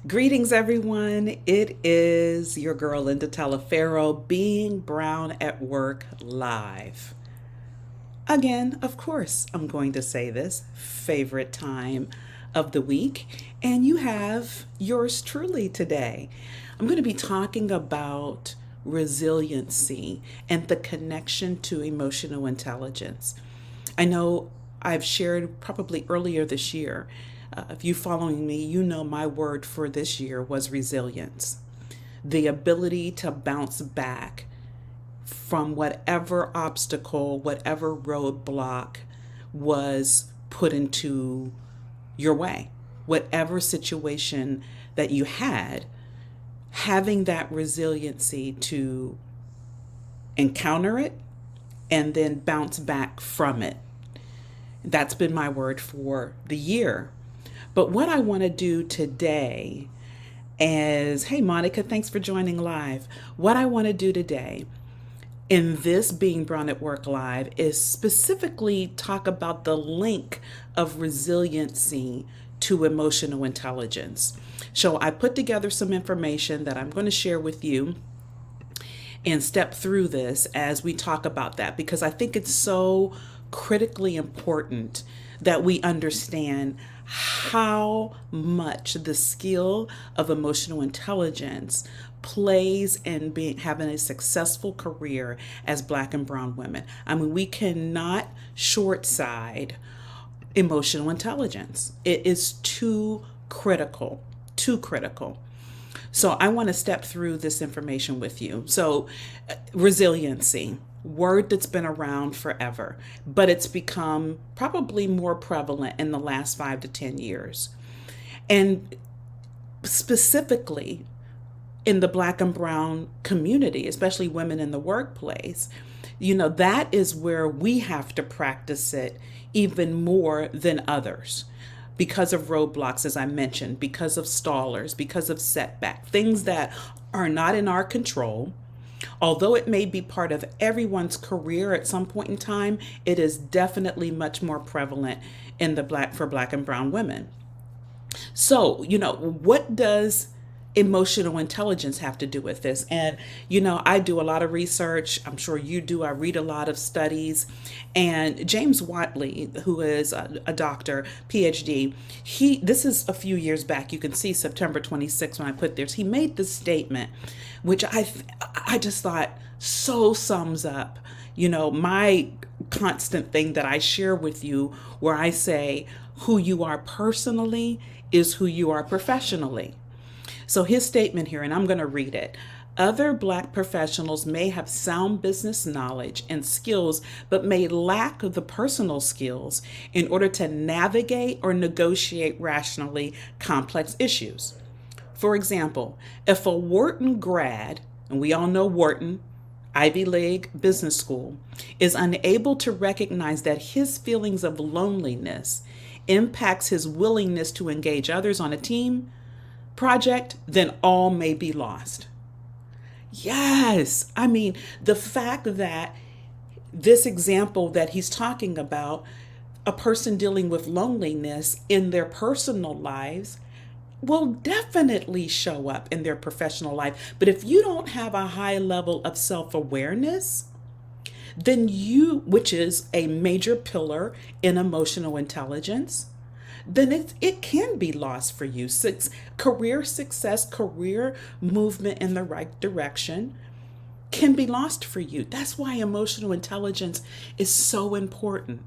Greetings, everyone. It is your girl, Linda Talaferro, being Brown at Work live. Again, of course, I'm going to say this favorite time of the week, and you have yours truly today. I'm going to be talking about resiliency and the connection to emotional intelligence. I know I've shared probably earlier this year. If you following me, you know my word for this year was resilience. The ability to bounce back from whatever obstacle, whatever roadblock was put into your way, whatever situation that you had, having that resiliency to encounter it and then bounce back from it. That's been my word for the year. But what I want to do today is, hey, Monica, thanks for joining live. What I want to do today in this Being Brown at Work Live is specifically talk about the link of resiliency to emotional intelligence. So I put together some information that I'm going to share with you and step through this as we talk about that, because I think it's so critically important that we understand how much the skill of emotional intelligence plays in having a successful career as Black and brown women. I mean, we cannot short side emotional intelligence. It is too critical, too critical. So I want to step through this information with you. So resiliency, word that's been around forever, but it's become probably more prevalent in the last 5 to 10 years. And specifically in the Black and brown community, especially women in the workplace, that is where we have to practice it even more than others because of roadblocks, as I mentioned, because of stallers, because of setback, things that are not in our control. Although it may be part of everyone's career at some point in time, it is definitely much more prevalent in the Black and brown women. So, what does emotional intelligence have to do with this? And, I do a lot of research. I'm sure you do. I read a lot of studies. And James Watley, who is a doctor, PhD, this is a few years back. You can see September 26th when I put this. He made this statement, which I just thought so sums up, my constant thing that I share with you, where I say, who you are personally is who you are professionally. So his statement here, and I'm going to read it. Other Black professionals may have sound business knowledge and skills, but may lack the personal skills in order to navigate or negotiate rationally complex issues. For example, if a Wharton grad, and we all know Wharton, Ivy League business school, is unable to recognize that his feelings of loneliness impacts his willingness to engage others on a team project, then all may be lost. Yes, I mean, the fact that this example that he's talking about, a person dealing with loneliness in their personal lives, will definitely show up in their professional life. But if you don't have a high level of self-awareness, then which is a major pillar in emotional intelligence, then it can be lost for you. Career success, career movement in the right direction can be lost for you. That's why emotional intelligence is so important.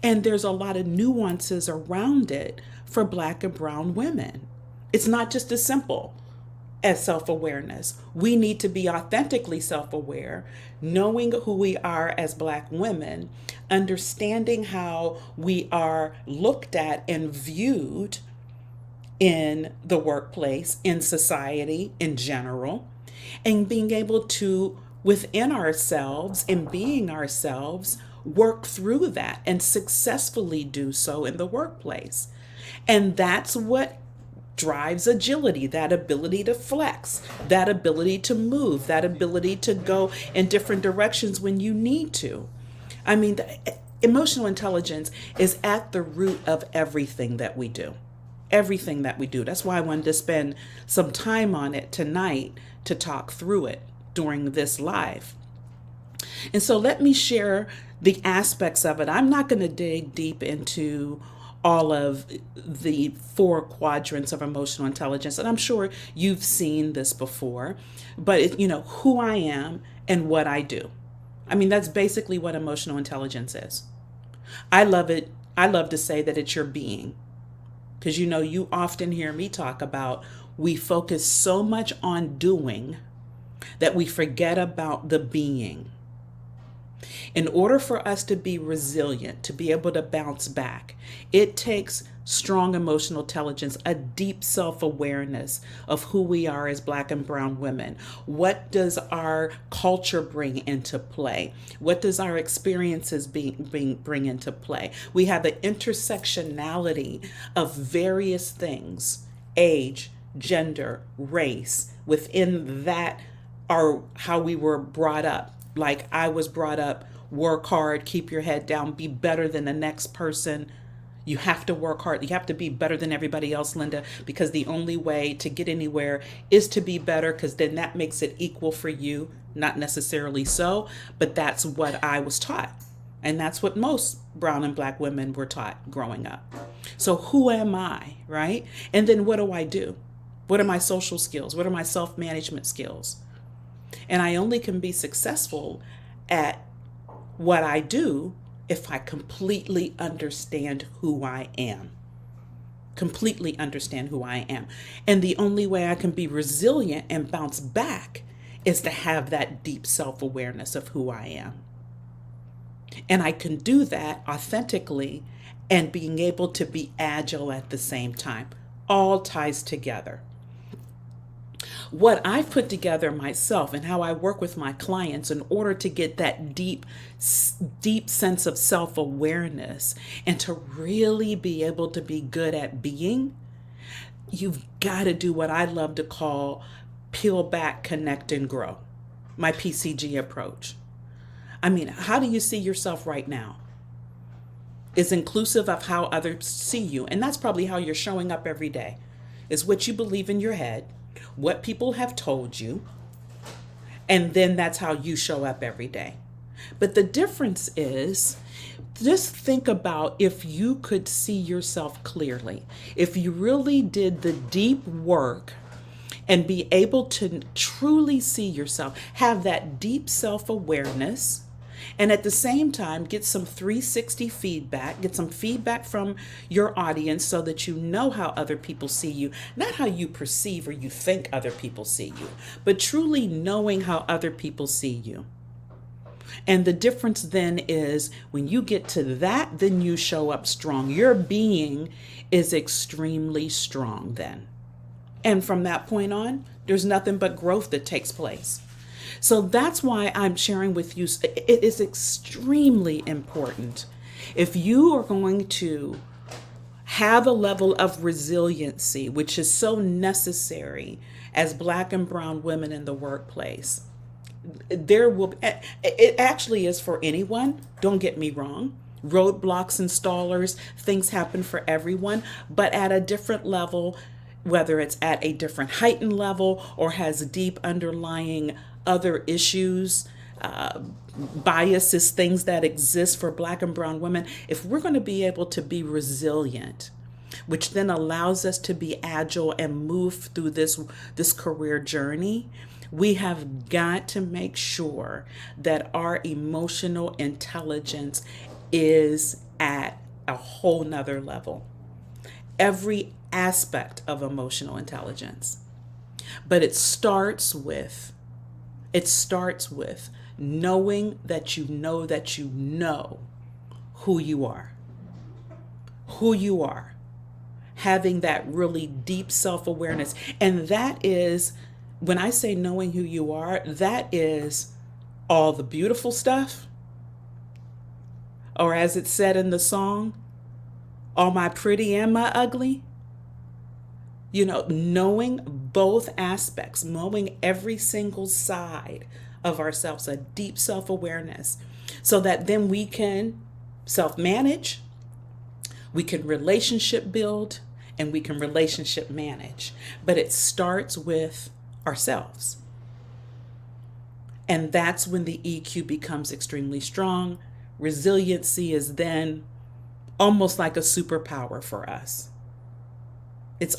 And there's a lot of nuances around it for Black and brown women. It's not just as simple as self-awareness. We need to be authentically self-aware, knowing who we are as Black women, understanding how we are looked at and viewed in the workplace, in society in general, and being able to, within ourselves and being ourselves, work through that and successfully do so in the workplace. And that's what drives agility, that ability to flex, that ability to move, that ability to go in different directions when you need to. I mean, emotional intelligence is at the root of everything that we do. everything that we do. That's why I wanted to spend some time on it tonight to talk through it during this live. And so let me share the aspects of it. I'm not going to dig deep into all of the four quadrants of emotional intelligence, and I'm sure you've seen this before, but who I am and what I do. I mean, that's basically what emotional intelligence is. I love it. I love to say that it's your being, because you often hear me talk about we focus so much on doing that we forget about the being. In order for us to be resilient, to be able to bounce back, it takes strong emotional intelligence, a deep self-awareness of who we are as Black and brown women. What does our culture bring into play? What does our experiences bring into play? We have an intersectionality of various things: age, gender, race. Within that are how we were brought up. Like I was brought up, work hard, keep your head down, be better than the next person. You have to work hard. You have to be better than everybody else, Linda, because the only way to get anywhere is to be better, because then that makes it equal for you. Not necessarily so, but that's what I was taught. And that's what most brown and Black women were taught growing up. So who am I, right? And then what do I do? What are my social skills? What are my self-management skills? And I only can be successful at what I do if I completely understand who I am. Completely understand who I am. And the only way I can be resilient and bounce back is to have that deep self-awareness of who I am. And I can do that authentically and being able to be agile at the same time. All ties together. What I've put together myself and how I work with my clients in order to get that deep sense of self-awareness and to really be able to be good at being, you've got to do what I love to call peel back, connect, and grow. My PCG approach. I mean, how do you see yourself right now? Is inclusive of how others see you. And that's probably how you're showing up every day. Is what you believe in your head, what people have told you, and then that's how you show up every day. But the difference is, just think about if you could see yourself clearly, if you really did the deep work and be able to truly see yourself, have that deep self-awareness, and at the same time, get some 360 feedback, get some feedback from your audience so that you know how other people see you, not how you perceive or you think other people see you, but truly knowing how other people see you. And the difference then is when you get to that, then you show up strong. Your being is extremely strong then. And from that point on, there's nothing but growth that takes place. So that's why I'm sharing with you. It is extremely important. If you are going to have a level of resiliency, which is so necessary as Black and brown women in the workplace, it actually is for anyone. Don't get me wrong. Roadblocks and stallers, things happen for everyone, but at a different level, whether it's at a different heightened level or has deep underlying other issues, biases, things that exist for Black and brown women. If we're going to be able to be resilient, which then allows us to be agile and move through this career journey, we have got to make sure that our emotional intelligence is at a whole nother level. Every aspect of emotional intelligence. But it starts with knowing that you know who you are. Who you are. Having that really deep self-awareness. And that is, when I say knowing who you are, that is all the beautiful stuff. Or as it said in the song, all my pretty and my ugly. Knowing both aspects, knowing every single side of ourselves, a deep self-awareness, so that then we can self-manage, we can relationship build, and we can relationship manage. But it starts with ourselves. And that's when the EQ becomes extremely strong. Resiliency is then almost like a superpower for us. It's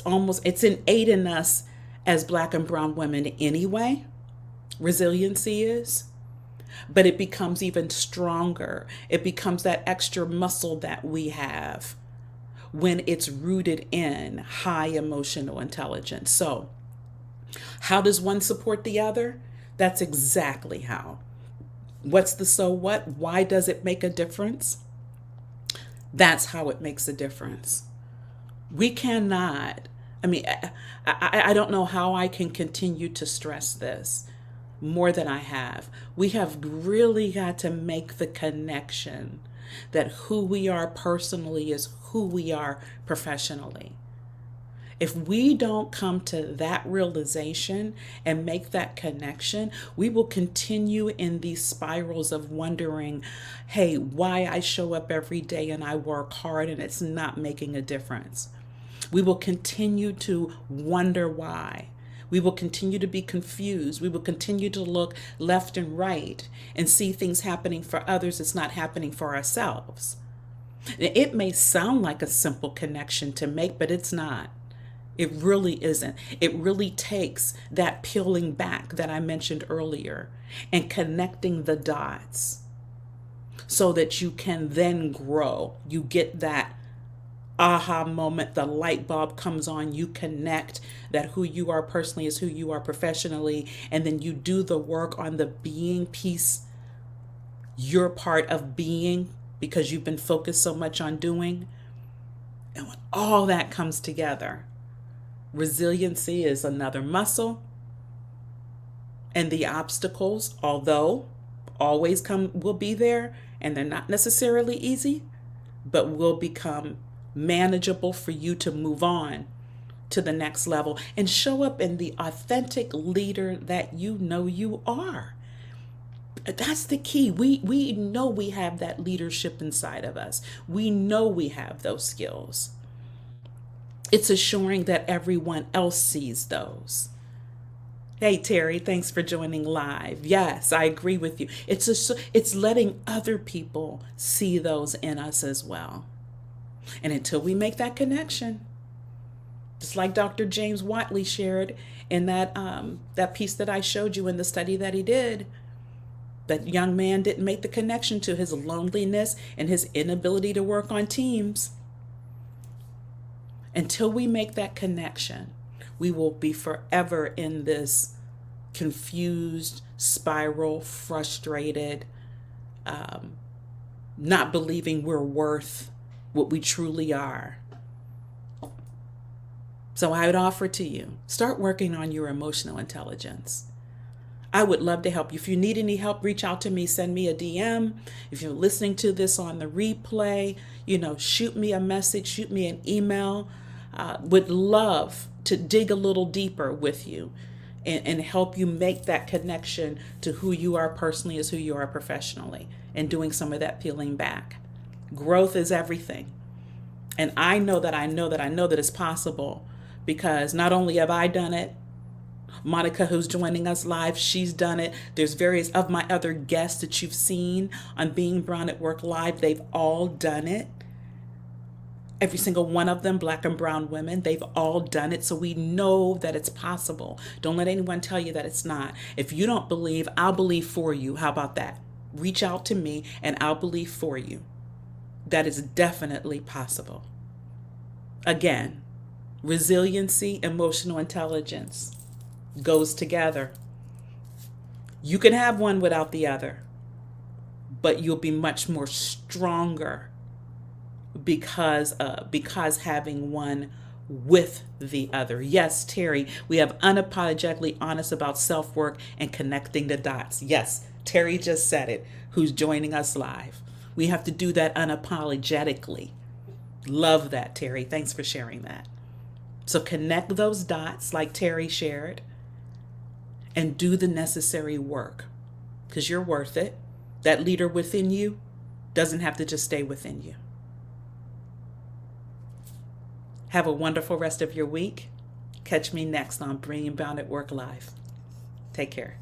innate in us as Black and brown women anyway. Resiliency is, but it becomes even stronger. It becomes that extra muscle that we have when it's rooted in high emotional intelligence. So, how does one support the other? That's exactly how. What's the so what? Why does it make a difference? That's how it makes a difference. We cannot, I mean, I don't know how I can continue to stress this more than I have. We have really got to make the connection that who we are personally is who we are professionally. If we don't come to that realization and make that connection, we will continue in these spirals of wondering, hey, why I show up every day and I work hard and it's not making a difference. We will continue to wonder why. We will continue to be confused. We will continue to look left and right and see things happening for others that's not happening for ourselves. It may sound like a simple connection to make, but it's not. It really isn't. It really takes that peeling back that I mentioned earlier and connecting the dots so that you can then grow. You get that aha moment, the light bulb comes on, you connect that who you are personally is who you are professionally, and then you do the work on the being piece. You're part of being because you've been focused so much on doing. And when all that comes together, resiliency is another muscle. And the obstacles, although always will be there, and they're not necessarily easy, but will become manageable for you to move on to the next level and show up in the authentic leader that you know you are. That's the key. We know we have that leadership inside of us. We know we have those skills. It's assuring that everyone else sees those. Hey, Terry, thanks for joining live. Yes, I agree with you. It's letting other people see those in us as well. And until we make that connection, just like Dr. James Watley shared in that piece that I showed you in the study that he did, that young man didn't make the connection to his loneliness and his inability to work on teams. Until we make that connection, we will be forever in this confused spiral, frustrated, not believing we're worth what we truly are. So I would offer to you, start working on your emotional intelligence. I would love to help you. If you need any help, reach out to me, send me a DM. If you're listening to this on the replay, shoot me a message, shoot me an email. Would love to dig a little deeper with you and help you make that connection to who you are personally as who you are professionally and doing some of that peeling back. Growth is everything. And I know that it's possible because not only have I done it, Monica, who's joining us live, she's done it. There's various of my other guests that you've seen on Being Brown at Work Live. They've all done it. Every single one of them, Black and brown women, they've all done it. So we know that it's possible. Don't let anyone tell you that it's not. If you don't believe, I'll believe for you. How about that? Reach out to me and I'll believe for you. That is definitely possible. Again, resiliency, emotional intelligence goes together. You can have one without the other, but you'll be much more stronger because having one with the other. Yes, Terry, we have unapologetically honest about self-work and connecting the dots. Yes, Terry just said it, who's joining us live. We have to do that unapologetically. Love that, Terry. Thanks for sharing that. So connect those dots like Terry shared and do the necessary work because you're worth it. That leader within you doesn't have to just stay within you. Have a wonderful rest of your week. Catch me next on Bringing Bound at Work Live. Take care.